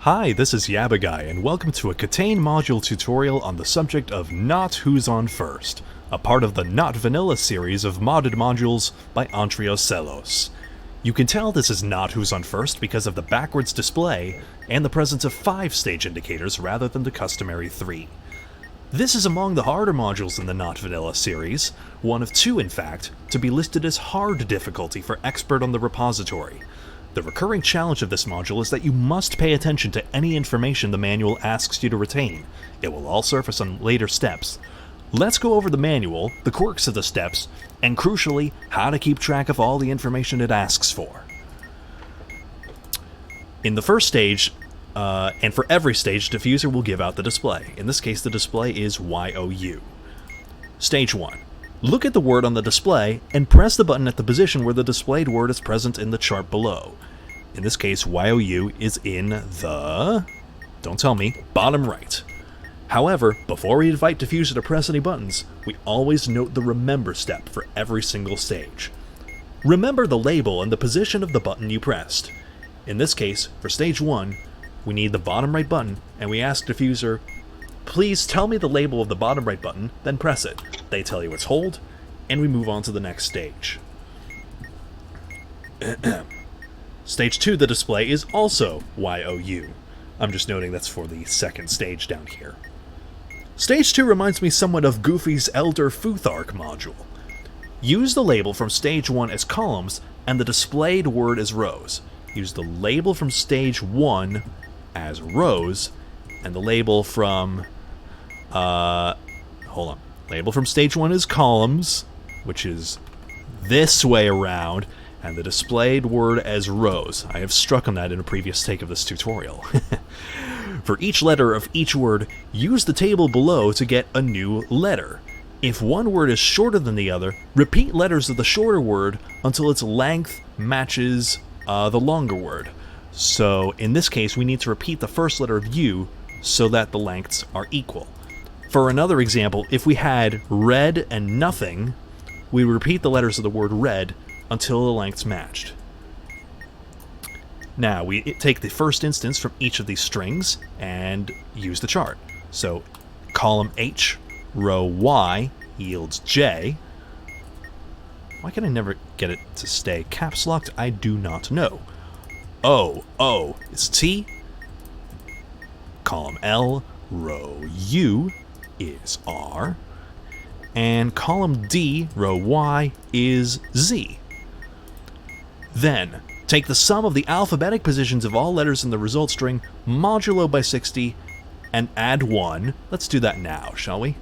Hi, this is Yabagai, and welcome to a KTANE module tutorial on the subject of Not Who's On First, a part of the Not Vanilla series of modded modules by Celos. You can tell this is not Who's On First because of the backwards display and the presence of 5 stage indicators rather than the customary 3. This is among the harder modules in the Not Vanilla series, one of 2 in fact, to be listed as hard difficulty for Expert on the repository. The recurring challenge of this module is that you must pay attention to any information the manual asks you to retain. It will all surface on later steps. Let's go over the manual, the quirks of the steps, and crucially, how to keep track of all the information it asks for. In the first stage, and for every stage, Diffuser will give out the display. In this case, the display is YOU. Stage 1. Look at the word on the display and press the button at the position where the displayed word is present in the chart below. In this case, YOU is in the, don't tell me, bottom right. However, before we invite Diffuser to press any buttons, we always note the remember step for every single stage. Remember the label and the position of the button you pressed. In this case, for stage 1, we need the bottom right button, and we ask Diffuser, please tell me the label of the bottom right button, then press it. They tell you it's hold, and we move on to the next stage. Stage 2, the display is also YOU. I'm just noting that's for the second stage down here. Stage 2 reminds me somewhat of Goofy's Elder Futhark module. Use the label from stage 1 as columns, and the displayed word as rows. Use the label from stage 1 as rows, and the label from, label from stage 1 is columns, which is this way around, and the displayed word as rows. I have struck on that in a previous take of this tutorial. For each letter of each word, use the table below to get a new letter. If one word is shorter than the other, repeat letters of the shorter word until its length matches the longer word. So in this case, we need to repeat the first letter of U so that the lengths are equal. For another example, if we had red and nothing, we would repeat the letters of the word red until the lengths matched. Now, we take the first instance from each of these strings and use the chart. So, column H, row Y yields J. Why can I never get it to stay caps locked? I do not know. O is T. Column L, row U is R. And column D, row Y, is Z. Then, take the sum of the alphabetic positions of all letters in the result string, modulo by 60, and add 1. Let's do that now, shall we?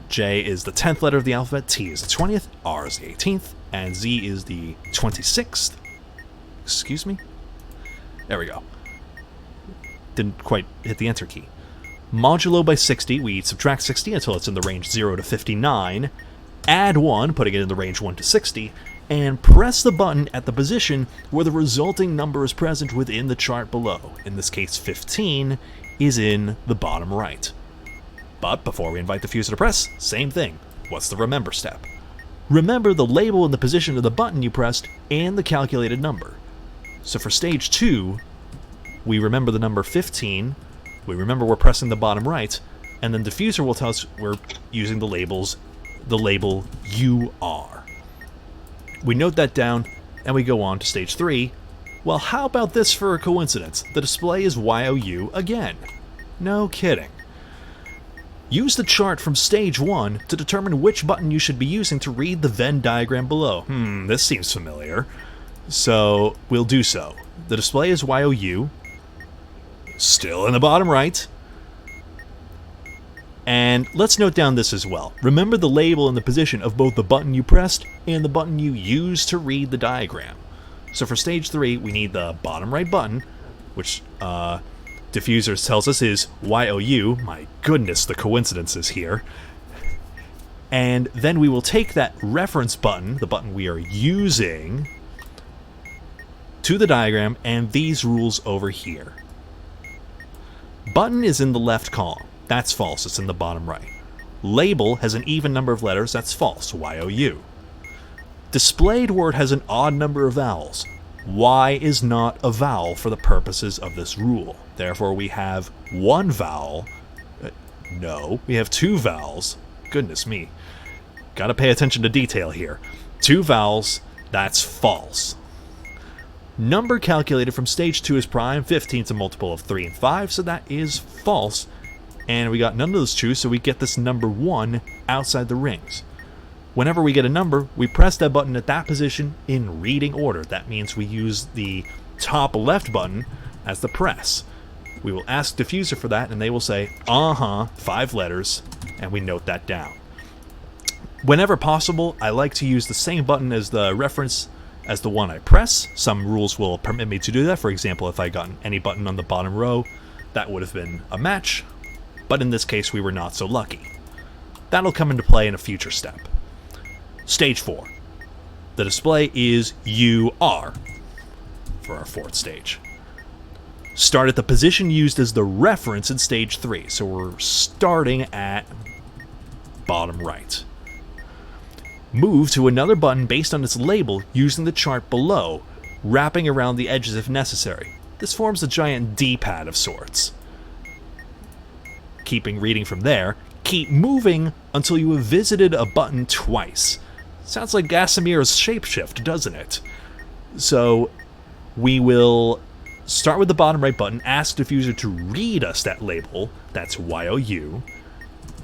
J is the 10th letter of the alphabet, T is the 20th, R is the 18th, and Z is the 26th. Excuse me? There we go. Didn't quite hit the enter key. Modulo by 60, we subtract 60 until it's in the range 0 to 59, add 1, putting it in the range 1 to 60, and press the button at the position where the resulting number is present within the chart below. In this case, 15 is in the bottom right. But before we invite Diffuser to press, same thing. What's the remember step? Remember the label and the position of the button you pressed and the calculated number. So for stage 2, we remember the number 15, we remember we're pressing the bottom right, and then Diffuser will tell us we're using the label UR. We note that down, and we go on to stage 3. Well, how about this for a coincidence? The display is YOU again. No kidding. Use the chart from stage 1 to determine which button you should be using to read the Venn diagram below. This seems familiar. So, we'll do so. The display is YOU, still in the bottom right. And let's note down this as well. Remember the label and the position of both the button you pressed and the button you used to read the diagram. So for stage 3, we need the bottom right button, which Diffuser tells us is YOU. My goodness, the coincidences here. And then we will take that reference button, the button we are using, to the diagram, and these rules over here. Button is in the left column. That's false, it's in the bottom right. Label has an even number of letters. That's false, YOU. Displayed word has an odd number of vowels. Y is not a vowel for the purposes of this rule. Therefore, we have one vowel. No, we have two vowels. Goodness me. Gotta pay attention to detail here. Two vowels, that's false. Number calculated from stage 2 is prime. 15's a multiple of 3 and 5, so that is false. And we got none of those true, so we get this number 1 outside the rings. Whenever we get a number, we press that button at that position in reading order. That means we use the top left button as the press. We will ask diffuser for that, and they will say, 5 letters, and we note that down. Whenever possible, I like to use the same button as the reference as the one I press. Some rules will permit me to do that. For example, if I got any button on the bottom row, that would have been a match. But in this case, we were not so lucky. That'll come into play in a future step. Stage 4. The display is UR for our fourth stage. Start at the position used as the reference in stage 3. So we're starting at bottom right. Move to another button based on its label using the chart below, wrapping around the edges if necessary. This forms a giant D-pad of sorts. Keeping reading from there, keep moving until you have visited a button twice. Sounds like Gasimir's shapeshift, doesn't it? So we will start with the bottom right button, ask diffuser to read us that label, that's YOU,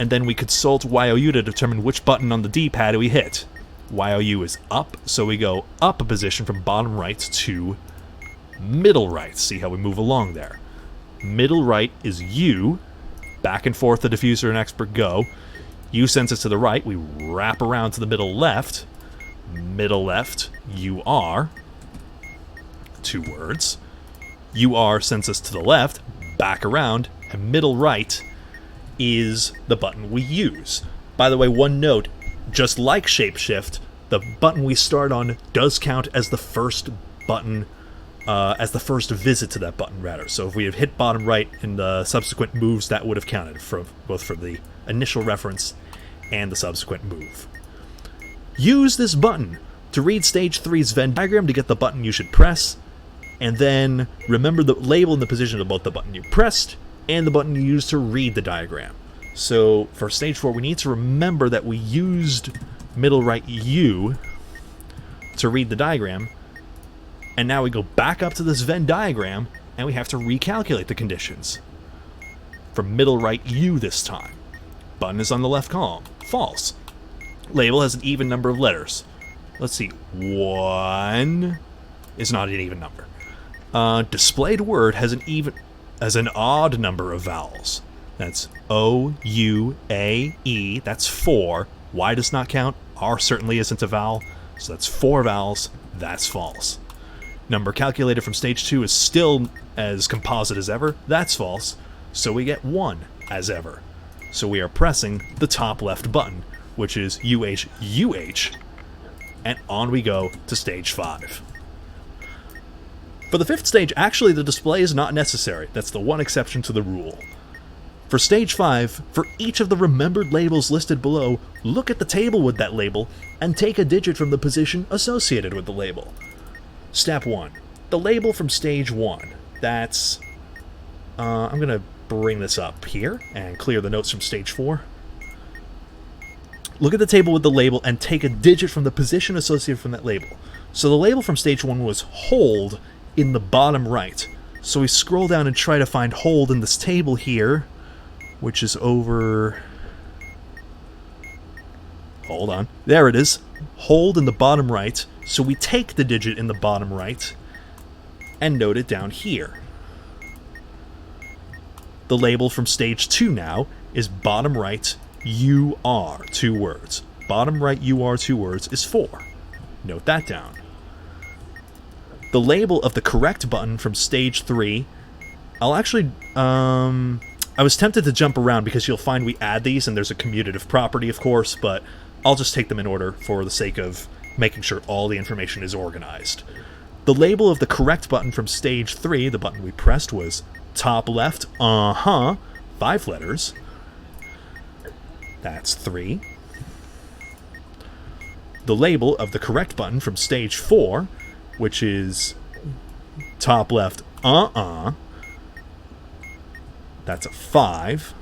and then we consult YOU to determine which button on the D-pad we hit. YOU is up, so we go up a position from bottom right to middle right. See how we move along there. Middle right is U. Back and forth the diffuser and expert go. U sends us to the right. We wrap around to the middle left. Middle left, UR. 2 words. UR sends us to the left, back around, and middle right is the button we use. By the way, one note, just like shapeshift, the button we start on does count as the first button, as the first visit to that button, rather. So if we have hit bottom right in the subsequent moves, that would have counted, both for the initial reference and the subsequent move. Use this button to read stage 3's Venn diagram to get the button you should press, and then remember the label and the position of both the button you pressed and the button you used to read the diagram. So for stage 4, we need to remember that we used middle right U to read the diagram, and now we go back up to this Venn diagram and we have to recalculate the conditions. For middle right U this time. Button is on the left column. False. Label has an even number of letters. Let's see. 1 is not an even number. Displayed word has an odd number of vowels. That's O, U, A, E. That's 4. Y does not count. R certainly isn't a vowel. So that's 4 vowels. That's false. Number calculated from stage 2 is still as composite as ever. That's false. So we get 1 as ever. So we are pressing the top left button, which is UH, UH. And on we go to stage 5. For the 5th stage, actually the display is not necessary. That's the one exception to the rule. For stage 5, for each of the remembered labels listed below, look at the table with that label and take a digit from the position associated with the label. Step 1. The label from stage 1. That's... I'm going to bring this up here and clear the notes from stage 4. Look at the table with the label and take a digit from the position associated from that label. So the label from stage 1 was hold in the bottom right. So we scroll down and try to find hold in this table here, which is over... Hold on. There it is. Hold in the bottom right. So we take the digit in the bottom right and note it down here. The label from stage 2 now is bottom right UR, 2 words. Bottom right UR, 2 words is 4. Note that down. The label of the correct button from stage 3, I'll actually, I was tempted to jump around because you'll find we add these and there's a commutative property, of course, but I'll just take them in order for the sake of making sure all the information is organized. The label of the correct button from stage 3, the button we pressed, was top left, 5 letters. That's 3. The label of the correct button from stage 4, which is Top left, That's a 5.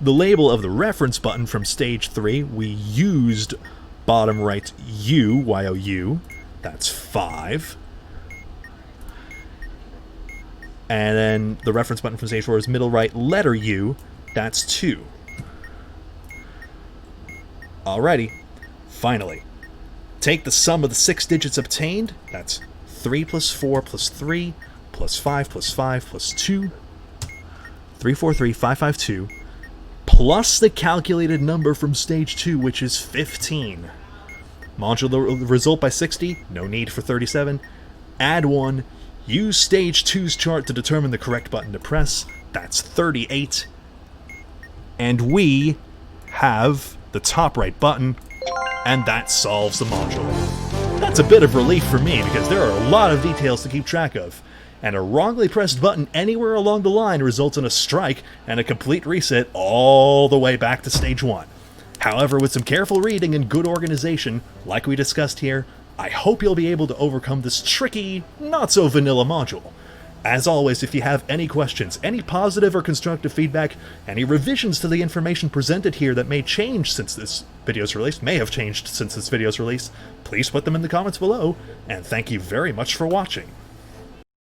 The label of the reference button from stage 3, we used bottom right U, Y-O-U. That's 5. And then the reference button from stage 4 is middle right letter U. That's 2. Alrighty. Finally. Take the sum of the 6 digits obtained. That's 3 plus 4 plus 3 plus 5 plus 5 plus 2. 343, 552. Plus the calculated number from stage 2, which is 15. Modulo the result by 60. No need for 37. Add 1. Use stage 2's chart to determine the correct button to press. That's 38. And we have the top right button, and that solves the module. That's a bit of relief for me, because there are a lot of details to keep track of, and a wrongly pressed button anywhere along the line results in a strike and a complete reset all the way back to stage 1. However, with some careful reading and good organization, like we discussed here, I hope you'll be able to overcome this tricky, not-so-vanilla module. As always, if you have any questions, any positive or constructive feedback, any revisions to the information presented here that may change since this video's release, may have changed since this video's release, please put them in the comments below, and thank you very much for watching.